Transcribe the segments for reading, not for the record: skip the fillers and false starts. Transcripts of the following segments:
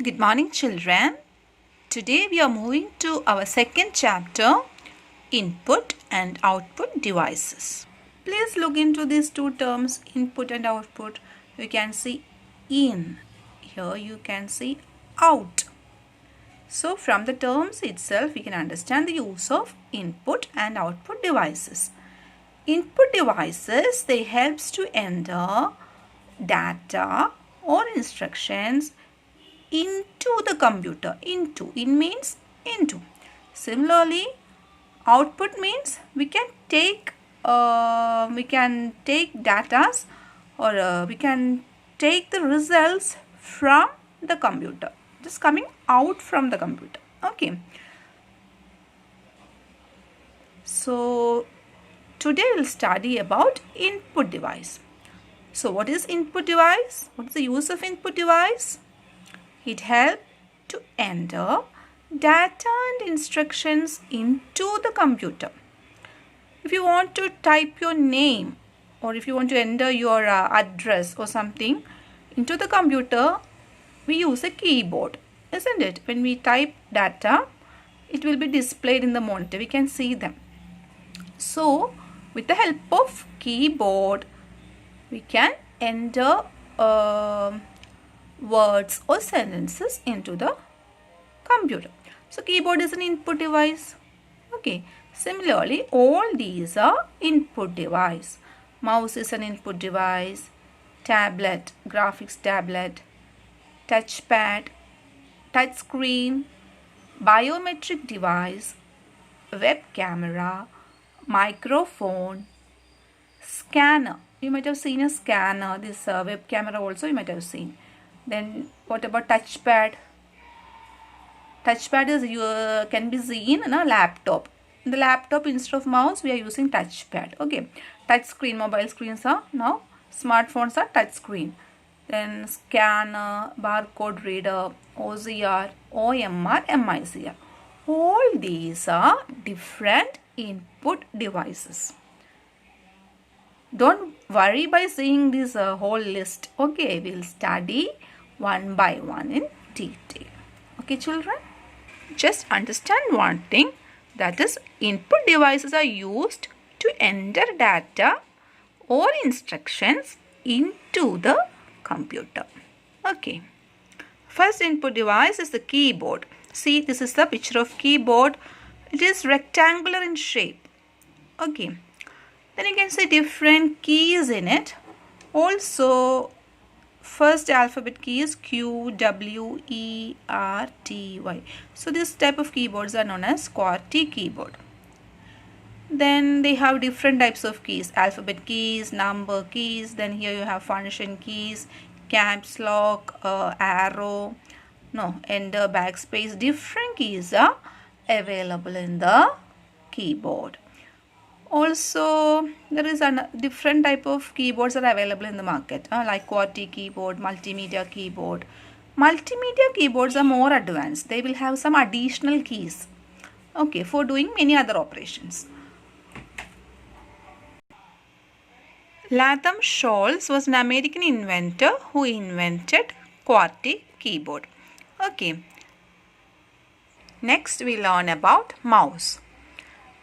Good morning, children. Today we are moving to our second chapter, Input and Output Devices. Please look into these two terms, input and output. You can see in. Here you can see out. So from the terms itself, we can understand the use of input and output devices. Input devices, they helps to enter data or instructions into the computer. In means into. Similarly, output means we can take data or we can take the results from the computer. Just coming out from the computer. Okay. So today we'll study about input device. So what is input device? What is the use of input device? It helps to enter data and instructions into the computer. If you want to type your name or if you want to enter your address or something into the computer, we use a keyboard, isn't it? When we type data, it will be displayed in the monitor. We can see them. So, with the help of keyboard, we can enter words or sentences into the computer. So keyboard is an input device. Okay. Similarly, all these are input device. Mouse is an input device. Tablet, graphics tablet, touchpad, touch screen, biometric device, web camera, microphone, scanner. You might have seen a scanner. This web camera also you might have seen. Then what about touchpad? Touchpad is can be seen in a laptop. In the laptop, instead of mouse, we are using touchpad. Okay. Touch screen, mobile screens are now, smartphones are touch screen. Then scanner, barcode reader, OCR, OMR, MICR. All these are different input devices. Don't worry by seeing this whole list. Okay, we'll study one by one in detail. Okay, children? Just understand one thing, that is, input devices are used to enter data or instructions into the computer. Okay. First input device is the keyboard. See, this is the picture of keyboard. It is rectangular in shape. Okay. Then you can see different keys in it. Also, first alphabet key is Q, W, E, R, T, Y. So this type of keyboards are known as QWERTY keyboard. Then they have different types of keys. Alphabet keys, number keys. Then here you have function keys, caps lock, arrow, enter, backspace. Different keys are available in the keyboard. Also, there is a different type of keyboards are available in the market, like QWERTY keyboard, multimedia keyboard. Multimedia keyboards are more advanced. They will have some additional keys, okay, for doing many other operations. Latham Scholes was an American inventor who invented QWERTY keyboard. Okay. Next, we learn about mouse.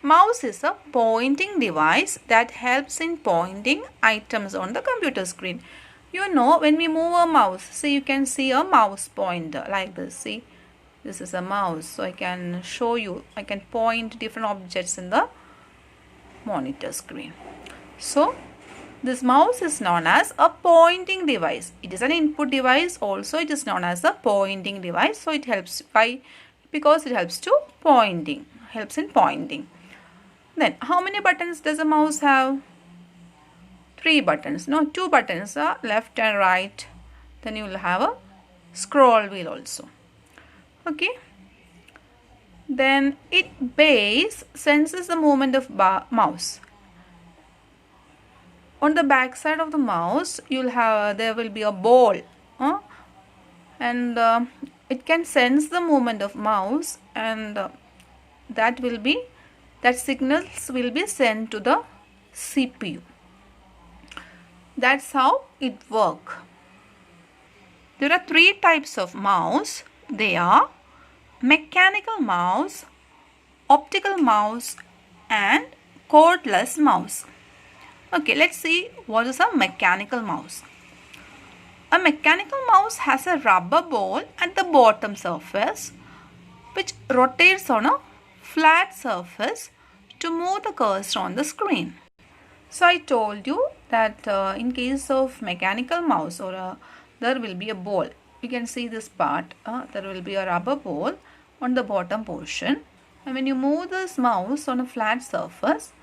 Mouse is a pointing device that helps in pointing items on the computer screen. You know, when we move a mouse, see, you can see a mouse pointer like this. See, this is a mouse. So I can show you, I can point different objects in the monitor screen. So this mouse is known as a pointing device. It is an input device. Also, it is known as a pointing device. So it helps because it helps to pointing, helps in pointing. Then, how many buttons does a mouse have? 3 buttons. No, 2 buttons are left and right. Then you will have a scroll wheel also. Okay. Then, base senses the movement of mouse. On the back side of the mouse, there will be a ball. And it can sense the movement of mouse, and that signals will be sent to the CPU. That's how it works. There are three types of mouse. They are mechanical mouse, optical mouse and cordless mouse. Okay, let's see what is a mechanical mouse. A mechanical mouse has a rubber ball at the bottom surface which rotates on a flat surface to move the cursor on the screen. So I told you that in case of mechanical mouse there will be a ball. You can see this part. There will be a rubber ball on the bottom portion. And when you move this mouse on a flat surface,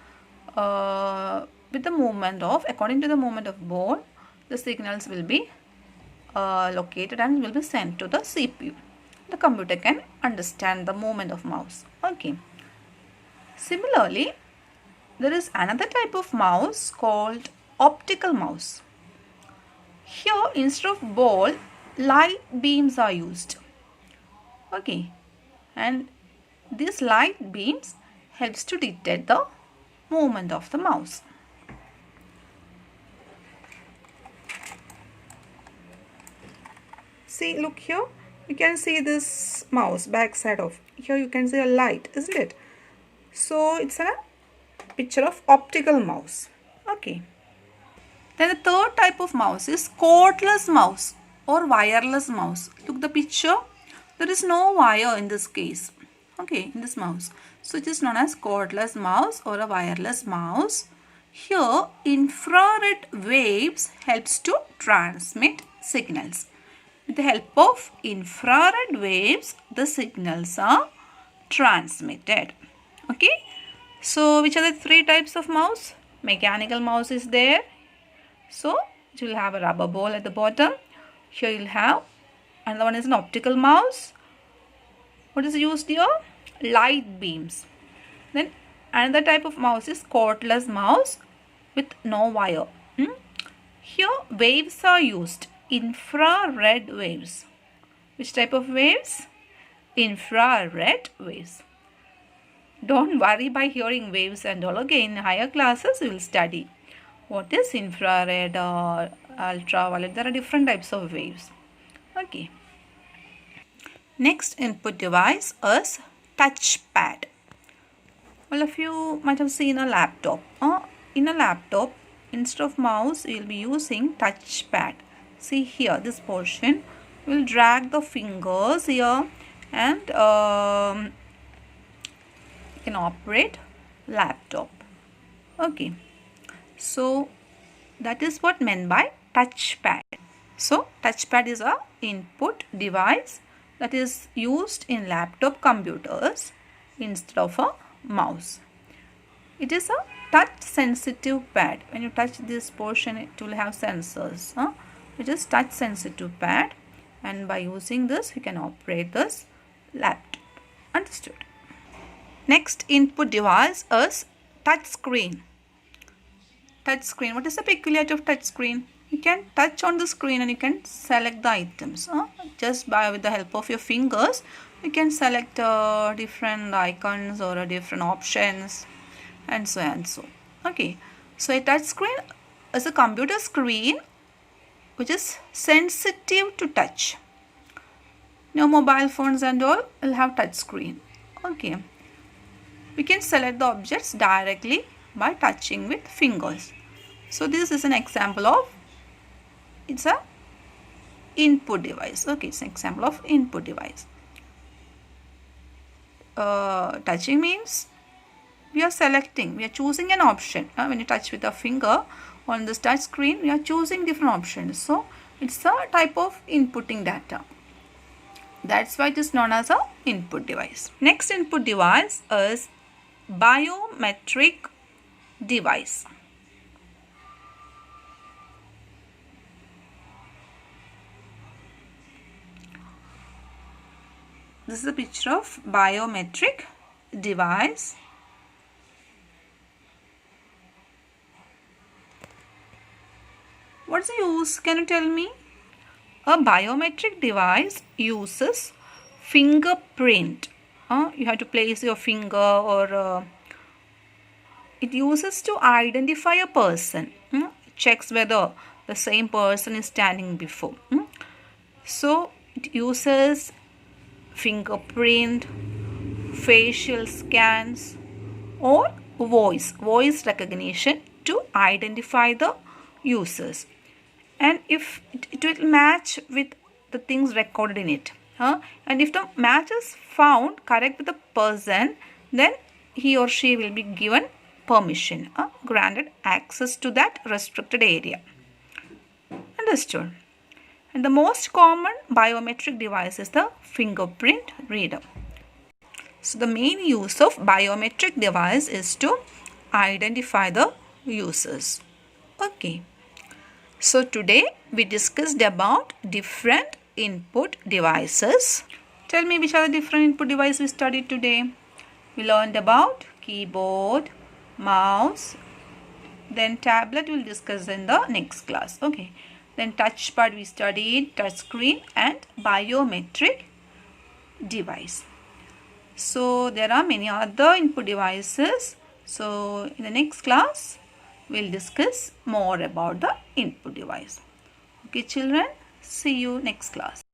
with the movement of, according to the movement of ball, the signals will be located and will be sent to the CPU. The computer can understand the movement of mouse. Okay. Similarly, there is another type of mouse called optical mouse. Here, instead of ball, light beams are used. Okay. And these light beams helps to detect the movement of the mouse. See, look here. You can see this mouse back side of. Here you can see a light, isn't it? So it's a picture of optical mouse. Okay. Then the third type of mouse is cordless mouse or wireless mouse. Look the picture. There is no wire in this case. Okay, in this mouse. So it is known as cordless mouse or a wireless mouse. Here infrared waves helps to transmit signals. With the help of infrared waves, the signals are transmitted. Okay. So which are the three types of mouse? Mechanical mouse is there. So you will have a rubber ball at the bottom. Here you will have another one is an optical mouse. What is used here? Light beams. Then another type of mouse is cordless mouse with no wire. Here waves are used. Infrared waves. Which type of waves? Infrared waves. Don't worry by hearing waves and all. Okay, in higher classes we will study what is infrared or ultraviolet. There are different types of waves. Okay. Next input device is touchpad. All of you might have seen a laptop. In a laptop, instead of mouse, you will be using touchpad. See here, this portion. We will drag the fingers here and you can operate laptop. Okay. So that is what meant by touchpad. So touchpad is a input device that is used in laptop computers instead of a mouse. It is a touch sensitive pad. When you touch this portion, it will have sensors. It is touch sensitive pad, and by using this you can operate this laptop. Understood? Next input device is touch screen. Touch screen. What is the peculiarity of touch screen? You can touch on the screen and you can select the items. Just with the help of your fingers, you can select different icons or different options and so and so. Okay. So a touch screen is a computer screen which is sensitive to touch. Now mobile phones and all will have touch screen. Okay. We can select the objects directly by touching with fingers. So this is an example of, it's a input device. Okay, it's an example of input device. Touching means we are selecting, we are choosing an option. When you touch with a finger on this touch screen, we are choosing different options. So it's a type of inputting data. That's why it is known as a input device. Next input device is biometric device. This is a picture of biometric device. What's the use? Can you tell me? A biometric device uses fingerprint. You have to place your finger, or it uses to identify a person. Checks whether the same person is standing before. So it uses fingerprint, facial scans, or voice recognition to identify the users. And if it will match with the things recorded in it, and if the match is found correct with the person, then he or she will be given permission, granted access to that restricted area. Understood? And the most common biometric device is the fingerprint reader. So the main use of biometric device is to identify the users. Okay. So today we discussed about different input devices. Tell me which are the different input devices we studied today. We learned about keyboard, mouse, then tablet we will discuss in the next class. Okay. Then touchpad we studied, touchscreen and biometric device. So there are many other input devices. So in the next class we'll discuss more about the input device. Okay children, see you next class.